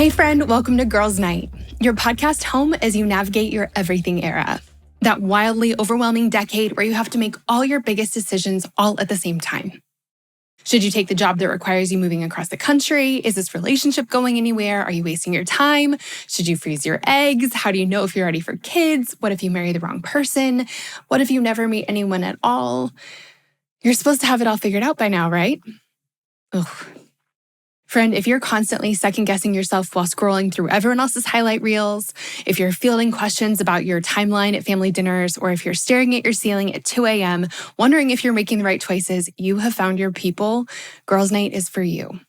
Hey friend, welcome to Girls Night, your podcast home as you navigate your everything era. That wildly overwhelming decade where you have to make all your biggest decisions all at the same time. Should you take the job that requires you moving across the country? Is this relationship going anywhere? Are you wasting your time? Should you freeze your eggs? How do you know if you're ready for kids? What if you marry the wrong person? What if you never meet anyone at all? You're supposed to have it all figured out by now, right? Ugh. Friend, if you're constantly second-guessing yourself while scrolling through everyone else's highlight reels, if you're fielding questions about your timeline at family dinners, or if you're staring at your ceiling at 2 a.m., wondering if you're making the right choices, you have found your people. Girls Night is for you.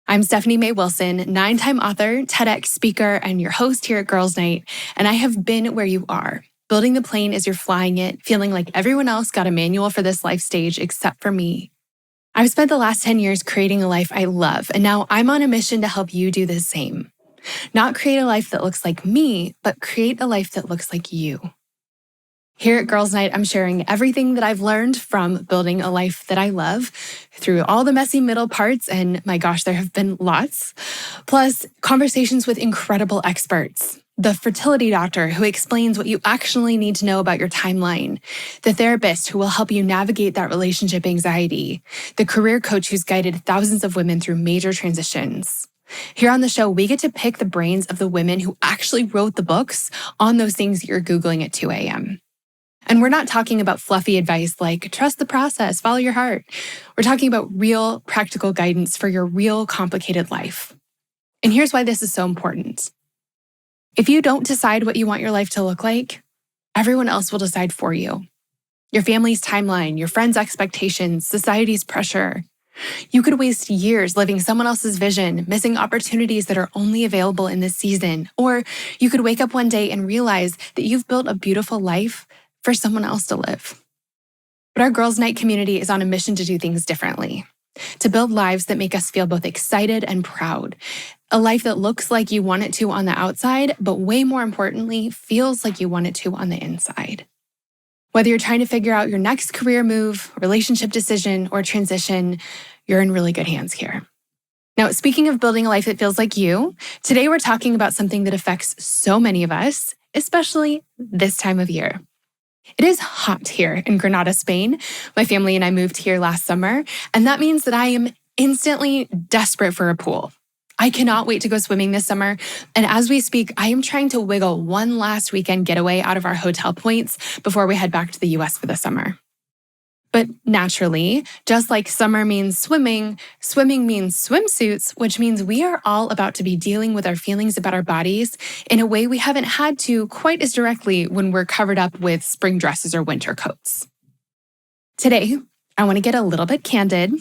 I'm Stephanie Mae Wilson, 9-time author, TEDx speaker, and your host here at Girls Night, and I have been where you are, building the plane as you're flying it, feeling like everyone else got a manual for this life stage except for me. I've spent the last 10 years creating a life I love, and now I'm on a mission to help you do the same. Not create a life that looks like me, but create a life that looks like you. Here at Girls Night, I'm sharing everything that I've learned from building a life that I love through all the messy middle parts, and my gosh, there have been lots, plus conversations with incredible experts. The fertility doctor who explains what you actually need to know about your timeline, the therapist who will help you navigate that relationship anxiety, the career coach who's guided thousands of women through major transitions. Here on the show, we get to pick the brains of the women who actually wrote the books on those things you're Googling at 2 a.m. And we're not talking about fluffy advice like trust the process, follow your heart. We're talking about real, practical guidance for your real, complicated life. And here's why this is so important. If you don't decide what you want your life to look like, everyone else will decide for you. Your family's timeline, your friends' expectations, society's pressure. You could waste years living someone else's vision, missing opportunities that are only available in this season. Or you could wake up one day and realize that you've built a beautiful life for someone else to live. But our Girls Night community is on a mission to do things differently, to build lives that make us feel both excited and proud. A life that looks like you want it to on the outside, but way more importantly, feels like you want it to on the inside. Whether you're trying to figure out your next career move, relationship decision, or transition, you're in really good hands here. Now, speaking of building a life that feels like you, today we're talking about something that affects so many of us, especially this time of year. It is hot here in Granada, Spain. My family and I moved here last summer, and that means that I am instantly desperate for a pool. I cannot wait to go swimming this summer, and as we speak, I am trying to wiggle one last weekend getaway out of our hotel points before we head back to the US for the summer. But naturally, just like summer means swimming, swimming means swimsuits, which means we are all about to be dealing with our feelings about our bodies in a way we haven't had to quite as directly when we're covered up with spring dresses or winter coats. Today, I want to get a little bit candid,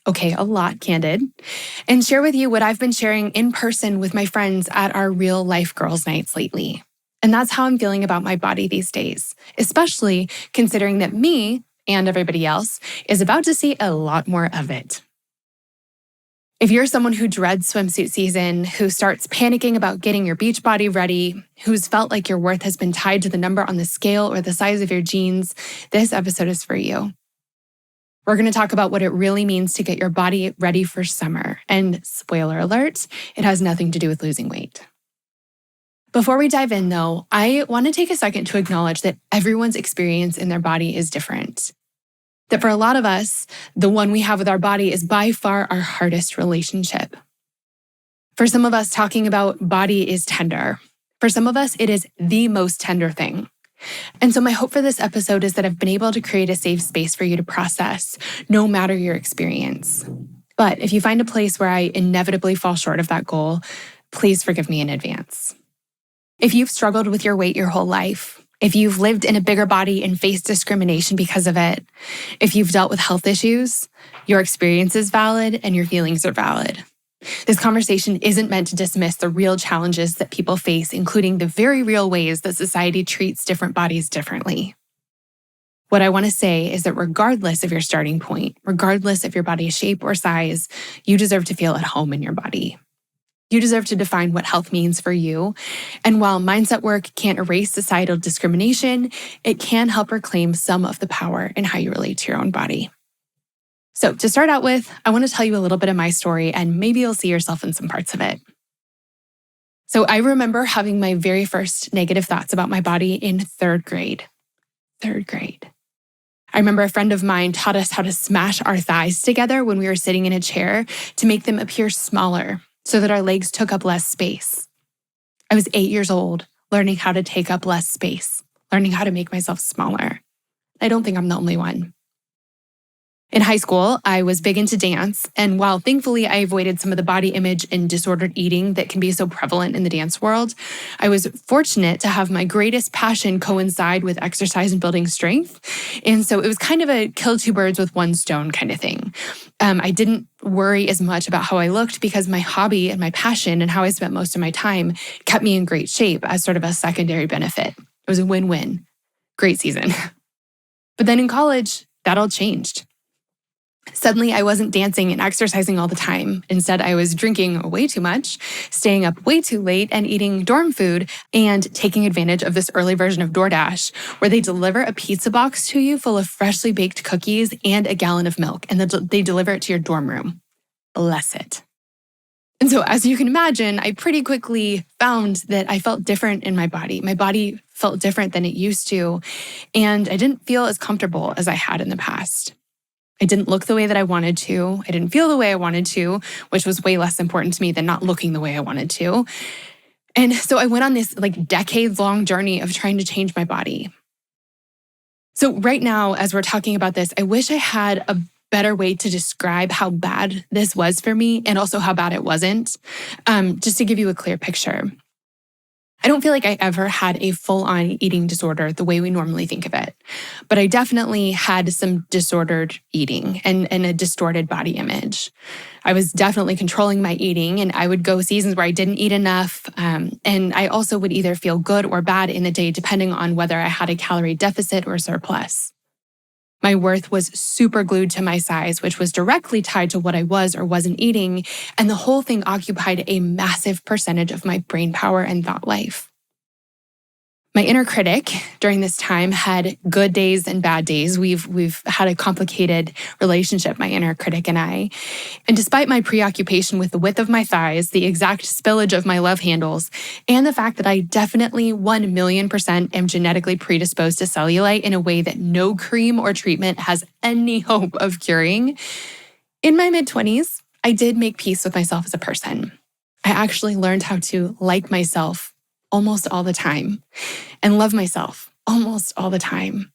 a lot candid, and share with you what I've been sharing in person with my friends at our real life girls' nights lately. And that's how I'm feeling about my body these days, especially considering that me and everybody else is about to see a lot more of it. If you're someone who dreads swimsuit season, who starts panicking about getting your beach body ready, who's felt like your worth has been tied to the number on the scale or the size of your jeans, this episode is for you. We're going to talk about what it really means to get your body ready for summer. And spoiler alert, it has nothing to do with losing weight. Before we dive in, though, I want to take a second to acknowledge that everyone's experience in their body is different. That for a lot of us, the one we have with our body is by far our hardest relationship. For some of us, talking about body is tender. For some of us, it is the most tender thing. And so my hope for this episode is that I've been able to create a safe space for you to process, no matter your experience. But if you find a place where I inevitably fall short of that goal, please forgive me in advance. If you've struggled with your weight your whole life, if you've lived in a bigger body and faced discrimination because of it, if you've dealt with health issues, your experience is valid and your feelings are valid. This conversation isn't meant to dismiss the real challenges that people face, including the very real ways that society treats different bodies differently. What I want to say is that regardless of your starting point, regardless of your body's shape or size, you deserve to feel at home in your body. You deserve to define what health means for you. And while mindset work can't erase societal discrimination, it can help reclaim some of the power in how you relate to your own body. So to start out with, I want to tell you a little bit of my story, and maybe you'll see yourself in some parts of it. So I remember having my very first negative thoughts about my body in third grade. Third grade. I remember a friend of mine taught us how to smash our thighs together when we were sitting in a chair to make them appear smaller so that our legs took up less space. I was 8 years old, learning how to take up less space, learning how to make myself smaller. I don't think I'm the only one. In high school, I was big into dance, and while thankfully I avoided some of the body image and disordered eating that can be so prevalent in the dance world, I was fortunate to have my greatest passion coincide with exercise and building strength. And so it was kind of a kill two birds with one stone kind of thing. I didn't worry as much about how I looked because my hobby and my passion and how I spent most of my time kept me in great shape as sort of a secondary benefit. It was a win-win. Great season. But then in college, that all changed. Suddenly, I wasn't dancing and exercising all the time. Instead, I was drinking way too much, staying up way too late, and eating dorm food and taking advantage of this early version of DoorDash, where they deliver a pizza box to you full of freshly baked cookies and a gallon of milk, and they deliver it to your dorm room. Bless it. And so, as you can imagine, I pretty quickly found that I felt different in my body. My body felt different than it used to, and I didn't feel as comfortable as I had in the past. I didn't look the way that I wanted to. I didn't feel the way I wanted to, which was way less important to me than not looking the way I wanted to. And so I went on this decades-long journey of trying to change my body. So right now, as we're talking about this, I wish I had a better way to describe how bad this was for me and also how bad it wasn't, just to give you a clear picture. I don't feel like I ever had a full-on eating disorder the way we normally think of it, but I definitely had some disordered eating and a distorted body image. I was definitely controlling my eating, and I would go seasons where I didn't eat enough, and I also would either feel good or bad in the day depending on whether I had a calorie deficit or surplus. My worth was super glued to my size, which was directly tied to what I was or wasn't eating, and the whole thing occupied a massive percentage of my brain power and thought life. My inner critic during this time had good days and bad days. We've had a complicated relationship, my inner critic and I. And despite my preoccupation with the width of my thighs, the exact spillage of my love handles, and the fact that I definitely 1,000,000% am genetically predisposed to cellulite in a way that no cream or treatment has any hope of curing, in my mid-20s, I did make peace with myself as a person. I actually learned how to like myself almost all the time and love myself almost all the time.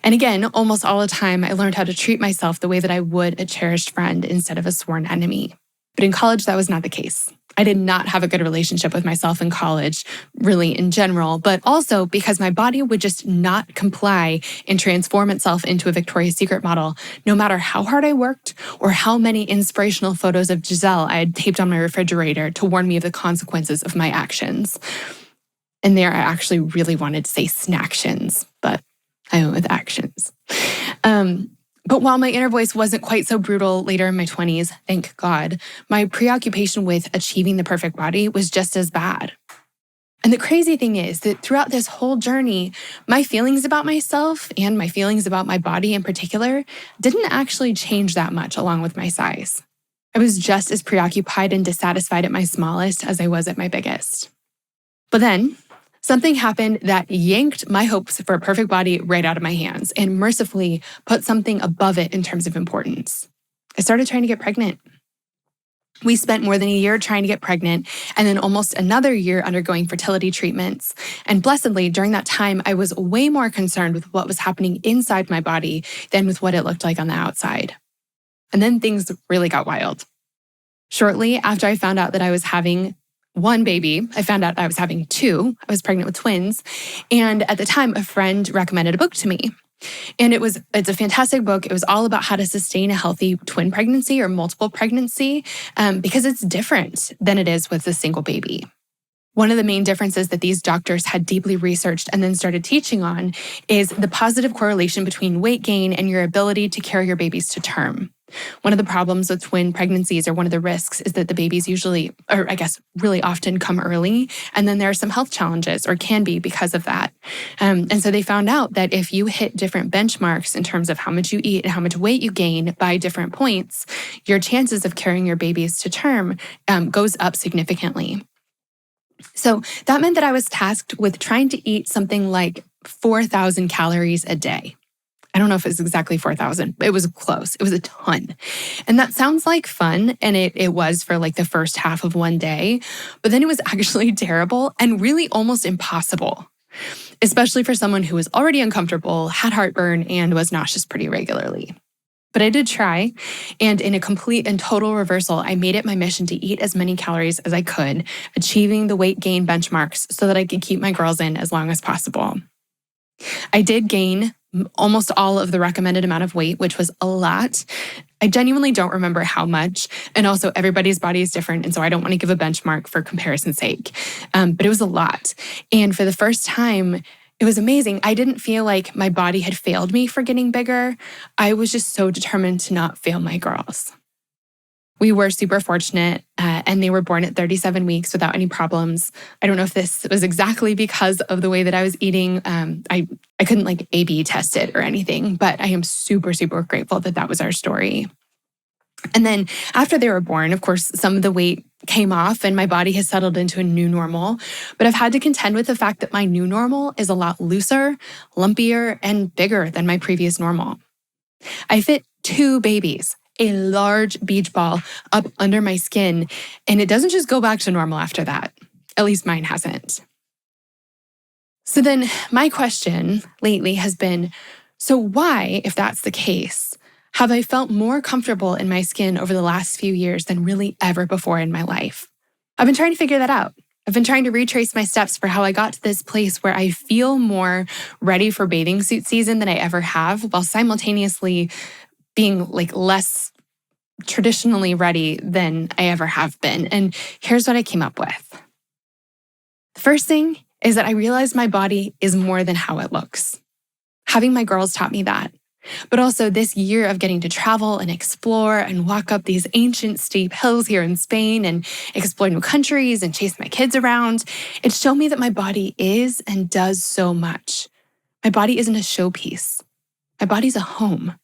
And again, almost all the time, I learned how to treat myself the way that I would a cherished friend instead of a sworn enemy. But in college, that was not the case. I did not have a good relationship with myself in college, really in general, but also because my body would just not comply and transform itself into a Victoria's Secret model, no matter how hard I worked or how many inspirational photos of Giselle I had taped on my refrigerator to warn me of the consequences of my actions. And there I actually really wanted to say snacktions, but I went with actions. But while my inner voice wasn't quite so brutal later in my 20s, thank God, my preoccupation with achieving the perfect body was just as bad. And the crazy thing is that throughout this whole journey, my feelings about myself and my feelings about my body in particular didn't actually change that much along with my size. I was just as preoccupied and dissatisfied at my smallest as I was at my biggest. But then, something happened that yanked my hopes for a perfect body right out of my hands and mercifully put something above it in terms of importance. I started trying to get pregnant. We spent more than a year trying to get pregnant and then almost another year undergoing fertility treatments. And blessedly, during that time, I was way more concerned with what was happening inside my body than with what it looked like on the outside. And then things really got wild. Shortly after I found out that I was having one baby, I found out I was having two. I was pregnant with twins. And at the time, a friend recommended a book to me. And it's a fantastic book. It was all about how to sustain a healthy twin pregnancy or multiple pregnancy because it's different than it is with a single baby. One of the main differences that these doctors had deeply researched and then started teaching on is the positive correlation between weight gain and your ability to carry your babies to term. One of the problems with twin pregnancies, or one of the risks, is that the babies usually, or I guess really often, come early, and then there are some health challenges, or can be because of that. And so they found out that if you hit different benchmarks in terms of how much you eat and how much weight you gain by different points, your chances of carrying your babies to term goes up significantly. So that meant that I was tasked with trying to eat something like 4,000 calories a day. I don't know if it's exactly 4,000, but it was close. It was a ton. And that sounds like fun. And it was for like the first half of one day. But then it was actually terrible and really almost impossible, especially for someone who was already uncomfortable, had heartburn, and was nauseous pretty regularly. But I did try, and in a complete and total reversal, I made it my mission to eat as many calories as I could, achieving the weight gain benchmarks so that I could keep my girls in as long as possible. I did gain almost all of the recommended amount of weight, which was a lot. I genuinely don't remember how much, and also everybody's body is different, and so I don't want to give a benchmark for comparison's sake, but it was a lot. And for the first time, it was amazing. I didn't feel like my body had failed me for getting bigger. I was just so determined to not fail my girls. We were super fortunate, and they were born at 37 weeks without any problems. I don't know if this was exactly because of the way that I was eating. I couldn't like A/B test it or anything, but I am super, super grateful that that was our story. And then after they were born, of course, some of the weight came off and my body has settled into a new normal. But I've had to contend with the fact that my new normal is a lot looser, lumpier, and bigger than my previous normal. I fit 2 babies, a large beach ball up under my skin, and it doesn't just go back to normal after that. At least mine hasn't. So then my question lately has been, so why, if that's the case, have I felt more comfortable in my skin over the last few years than really ever before in my life? I've been trying to figure that out. I've been trying to retrace my steps for how I got to this place where I feel more ready for bathing suit season than I ever have, while simultaneously being like less traditionally ready than I ever have been. And here's what I came up with. The first thing is that I realized my body is more than how it looks. Having my girls taught me that. But also this year of getting to travel and explore and walk up these ancient steep hills here in Spain and explore new countries and chase my kids around, it showed me that my body is and does so much. My body isn't a showpiece. My body's a home.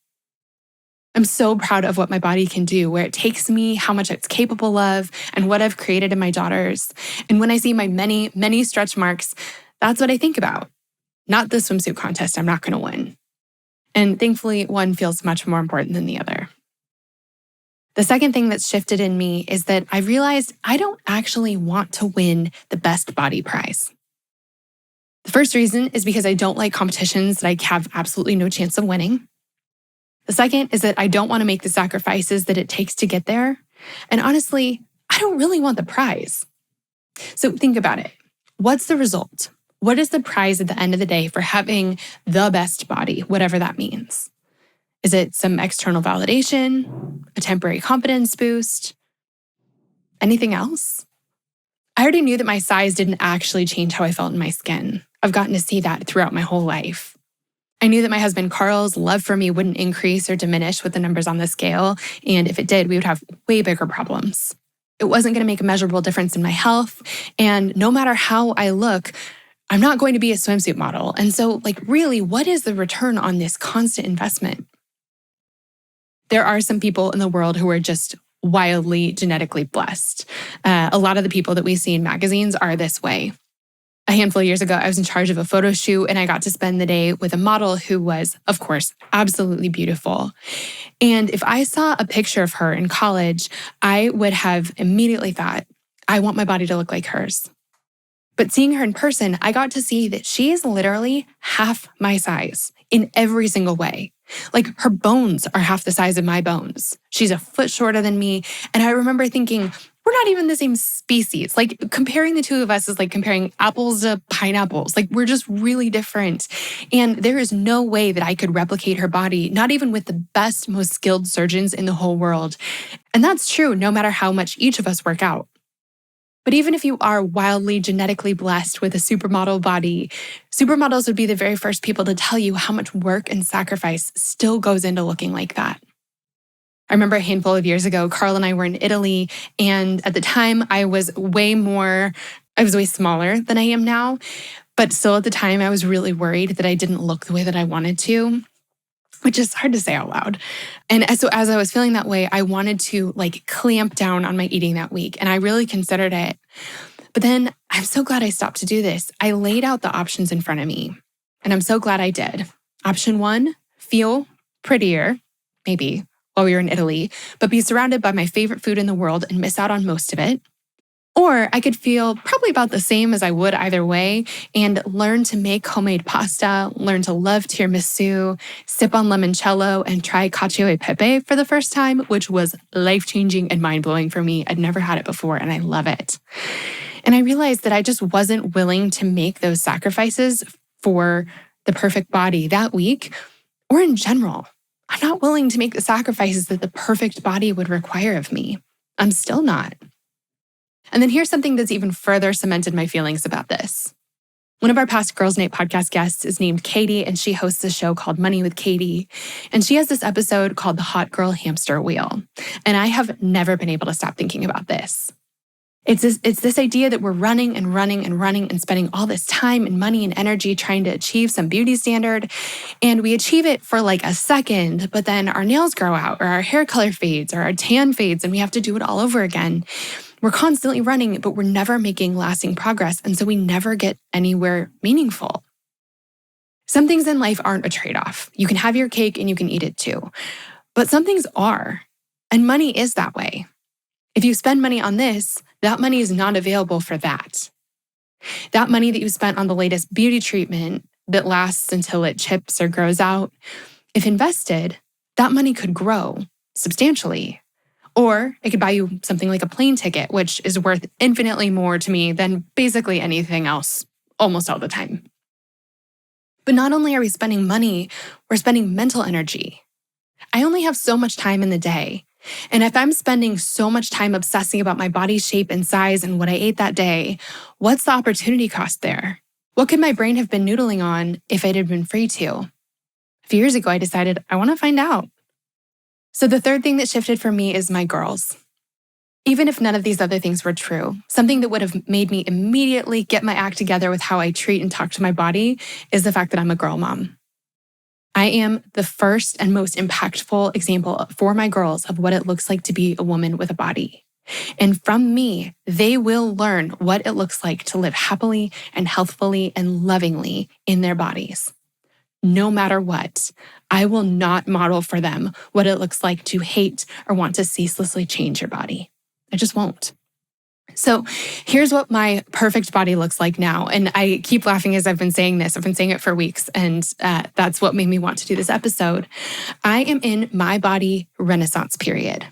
I'm so proud of what my body can do, where it takes me, how much it's capable of, and what I've created in my daughters. And when I see my many, many stretch marks, that's what I think about. Not the swimsuit contest I'm not going to win. And thankfully, one feels much more important than the other. The second thing that's shifted in me is that I realized I don't actually want to win the best body prize. The first reason is because I don't like competitions that I have absolutely no chance of winning. The second is that I don't want to make the sacrifices that it takes to get there. And honestly, I don't really want the prize. So think about it. What's the result? What is the prize at the end of the day for having the best body, whatever that means? Is it some external validation, a temporary confidence boost, anything else? I already knew that my size didn't actually change how I felt in my skin. I've gotten to see that throughout my whole life. I knew that my husband Carl's love for me wouldn't increase or diminish with the numbers on the scale, and if it did, we would have way bigger problems. It wasn't going to make a measurable difference in my health, and no matter how I look, I'm not going to be a swimsuit model. And so, really, what is the return on this constant investment? There are some people in the world who are just wildly genetically blessed. A lot of the people that we see in magazines are this way. A handful of years ago, I was in charge of a photo shoot and I got to spend the day with a model who was, of course, absolutely beautiful. And if I saw a picture of her in college, I would have immediately thought, I want my body to look like hers. But seeing her in person, I got to see that she is literally half my size in every single way. Like her bones are half the size of my bones. She's a foot shorter than me. And I remember thinking, we're not even the same species. Like comparing the two of us is like comparing apples to pineapples. Like we're just really different. And there is no way that I could replicate her body, not even with the best, most skilled surgeons in the whole world. And that's true no matter how much each of us work out. But even if you are wildly genetically blessed with a supermodel body, supermodels would be the very first people to tell you how much work and sacrifice still goes into looking like that. I remember a handful of years ago, Carl and I were in Italy, and at the time I was way smaller than I am now. But still at the time, I was really worried that I didn't look the way that I wanted to, which is hard to say out loud. And so as I was feeling that way, I wanted to clamp down on my eating that week. And I really considered it. But then I'm so glad I stopped to do this. I laid out the options in front of me, and I'm so glad I did. Option 1, feel prettier, maybe, while we were in Italy, but be surrounded by my favorite food in the world and miss out on most of it. Or I could feel probably about the same as I would either way and learn to make homemade pasta, learn to love tiramisu, sip on limoncello, and try cacio e pepe for the first time, which was life-changing and mind-blowing for me. I'd never had it before, and I love it. And I realized that I just wasn't willing to make those sacrifices for the perfect body that week or in general. I'm not willing to make the sacrifices that the perfect body would require of me. I'm still not. And then here's something that's even further cemented my feelings about this. One of our past Girls Night podcast guests is named Katie, and she hosts a show called Money with Katie. And she has this episode called The Hot Girl Hamster Wheel. And I have never been able to stop thinking about this. It's this idea that we're running and running and running and spending all this time and money and energy trying to achieve some beauty standard. And we achieve it for like a second, but then our nails grow out or our hair color fades or our tan fades and we have to do it all over again. We're constantly running, but we're never making lasting progress. And so we never get anywhere meaningful. Some things in life aren't a trade-off. You can have your cake and you can eat it too. But some things are. And money is that way. If you spend money on this, that money is not available for that. That money that you spent on the latest beauty treatment that lasts until it chips or grows out, if invested, that money could grow substantially. Or it could buy you something like a plane ticket, which is worth infinitely more to me than basically anything else almost all the time. But not only are we spending money, we're spending mental energy. I only have so much time in the day. And if I'm spending so much time obsessing about my body shape and size and what I ate that day, what's the opportunity cost there? What could my brain have been noodling on if it had been free to? A few years ago, I decided I want to find out. So the third thing that shifted for me is my girls. Even if none of these other things were true, something that would have made me immediately get my act together with how I treat and talk to my body is the fact that I'm a girl mom. I am the first and most impactful example for my girls of what it looks like to be a woman with a body. And from me, they will learn what it looks like to live happily and healthfully and lovingly in their bodies. No matter what, I will not model for them what it looks like to hate or want to ceaselessly change your body. I just won't. So here's what my perfect body looks like now. And I keep laughing as I've been saying this. I've been saying it for weeks, and that's what made me want to do this episode. I am in my body renaissance period.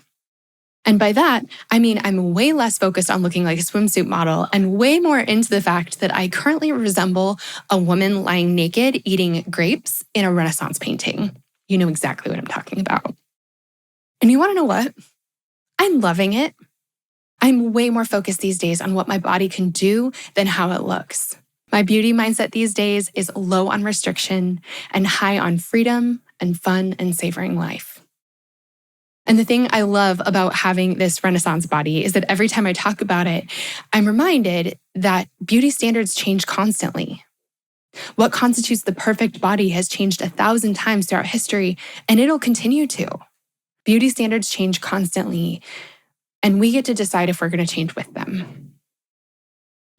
And by that, I mean I'm way less focused on looking like a swimsuit model and way more into the fact that I currently resemble a woman lying naked eating grapes in a Renaissance painting. You know exactly what I'm talking about. And you want to know what? I'm loving it. I'm way more focused these days on what my body can do than how it looks. My beauty mindset these days is low on restriction and high on freedom and fun and savoring life. And the thing I love about having this Renaissance body is that every time I talk about it, I'm reminded that beauty standards change constantly. What constitutes the perfect body has changed 1,000 times throughout history, and it'll continue to. Beauty standards change constantly, and we get to decide if we're going to change with them.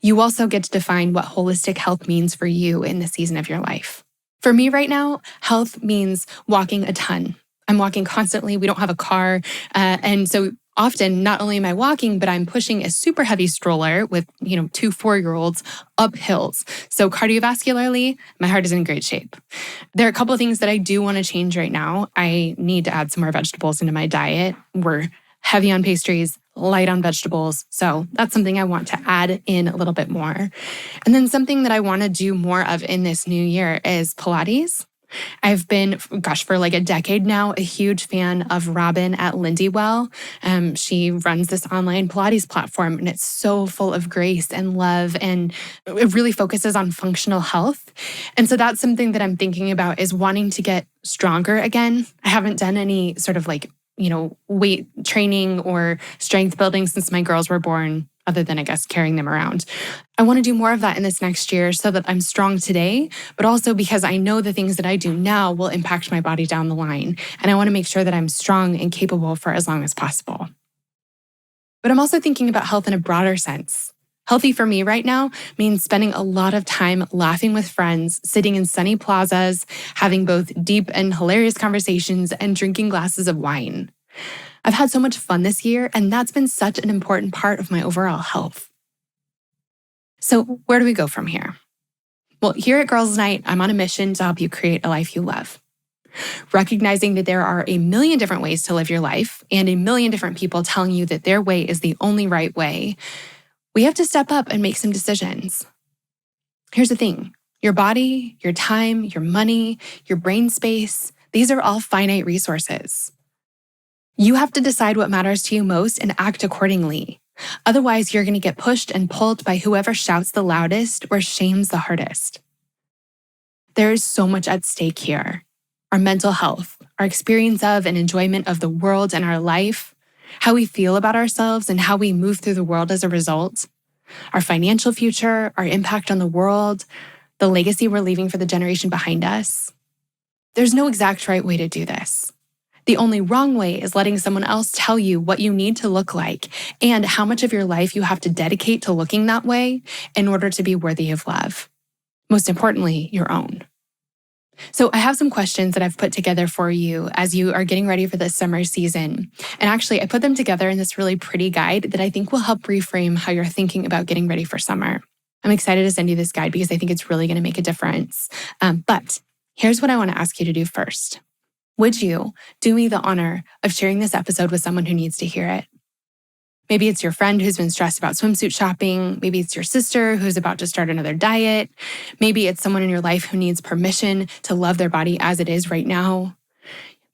You also get to define what holistic health means for you in this season of your life. For me right now, health means walking a ton. I'm walking constantly. We don't have a car. And so often, not only am I walking, but I'm pushing a super heavy stroller with, 2 4-year-olds up hills. So cardiovascularly, my heart is in great shape. There are a couple of things that I do want to change right now. I need to add some more vegetables into my diet. We're heavy on pastries, light on vegetables. So that's something I want to add in a little bit more. And then something that I want to do more of in this new year is Pilates. I've been, for like a decade now, a huge fan of Robin at Lindywell. She runs this online Pilates platform, and it's so full of grace and love, and it really focuses on functional health. And so that's something that I'm thinking about, is wanting to get stronger again. I haven't done any sort of weight training or strength building since my girls were born, other than, I guess, carrying them around. I want to do more of that in this next year so that I'm strong today, but also because I know the things that I do now will impact my body down the line. And I want to make sure that I'm strong and capable for as long as possible. But I'm also thinking about health in a broader sense. Healthy for me right now means spending a lot of time laughing with friends, sitting in sunny plazas, having both deep and hilarious conversations, and drinking glasses of wine. I've had so much fun this year, and that's been such an important part of my overall health. So where do we go from here? Well, here at Girls Night, I'm on a mission to help you create a life you love. Recognizing that there are a million different ways to live your life and a million different people telling you that their way is the only right way, we have to step up and make some decisions. Here's the thing. Your body, your time, your money, your brain space, these are all finite resources. You have to decide what matters to you most and act accordingly. Otherwise, you're going to get pushed and pulled by whoever shouts the loudest or shames the hardest. There is so much at stake here. Our mental health, our experience of and enjoyment of the world and our life, how we feel about ourselves and how we move through the world as a result, our financial future, our impact on the world, the legacy we're leaving for the generation behind us. There's no exact right way to do this. The only wrong way is letting someone else tell you what you need to look like and how much of your life you have to dedicate to looking that way in order to be worthy of love. Most importantly, your own. So I have some questions that I've put together for you as you are getting ready for this summer season. And actually, I put them together in this really pretty guide that I think will help reframe how you're thinking about getting ready for summer. I'm excited to send you this guide because I think it's really going to make a difference. But here's what I want to ask you to do first. Would you do me the honor of sharing this episode with someone who needs to hear it? Maybe it's your friend who's been stressed about swimsuit shopping. Maybe it's your sister who's about to start another diet. Maybe it's someone in your life who needs permission to love their body as it is right now.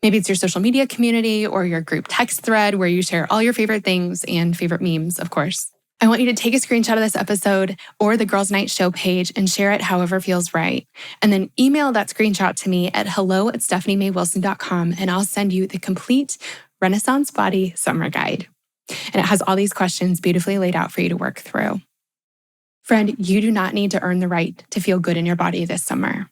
Maybe it's your social media community or your group text thread where you share all your favorite things and favorite memes, of course. I want you to take a screenshot of this episode or the Girls Night Show page and share it however feels right. And then email that screenshot to me at hello@stephaniemaywilson.com and I'll send you the complete Renaissance Body Summer Guide. And it has all these questions beautifully laid out for you to work through. Friend, you do not need to earn the right to feel good in your body this summer.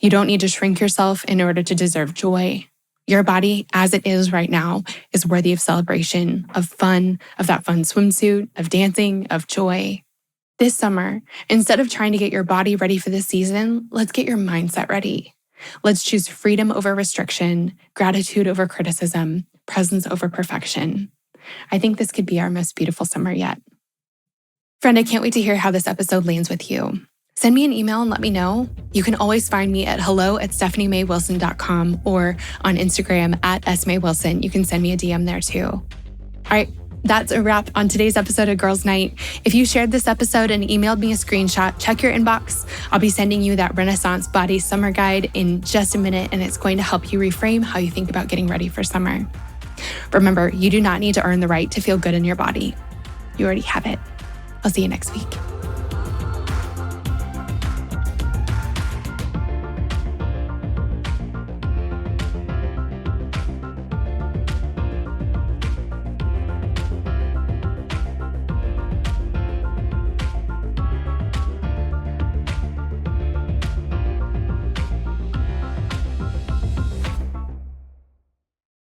You don't need to shrink yourself in order to deserve joy. Your body, as it is right now, is worthy of celebration, of fun, of that fun swimsuit, of dancing, of joy. This summer, instead of trying to get your body ready for the season, let's get your mindset ready. Let's choose freedom over restriction, gratitude over criticism, presence over perfection. I think this could be our most beautiful summer yet. Friend, I can't wait to hear how this episode lands with you. Send me an email and let me know. You can always find me at hello@stephaniemaywilson.com or on Instagram @smaywilson. You can send me a DM there too. All right, that's a wrap on today's episode of Girls Night. If you shared this episode and emailed me a screenshot, check your inbox. I'll be sending you that Renaissance Body Summer Guide in just a minute, and it's going to help you reframe how you think about getting ready for summer. Remember, you do not need to earn the right to feel good in your body. You already have it. I'll see you next week.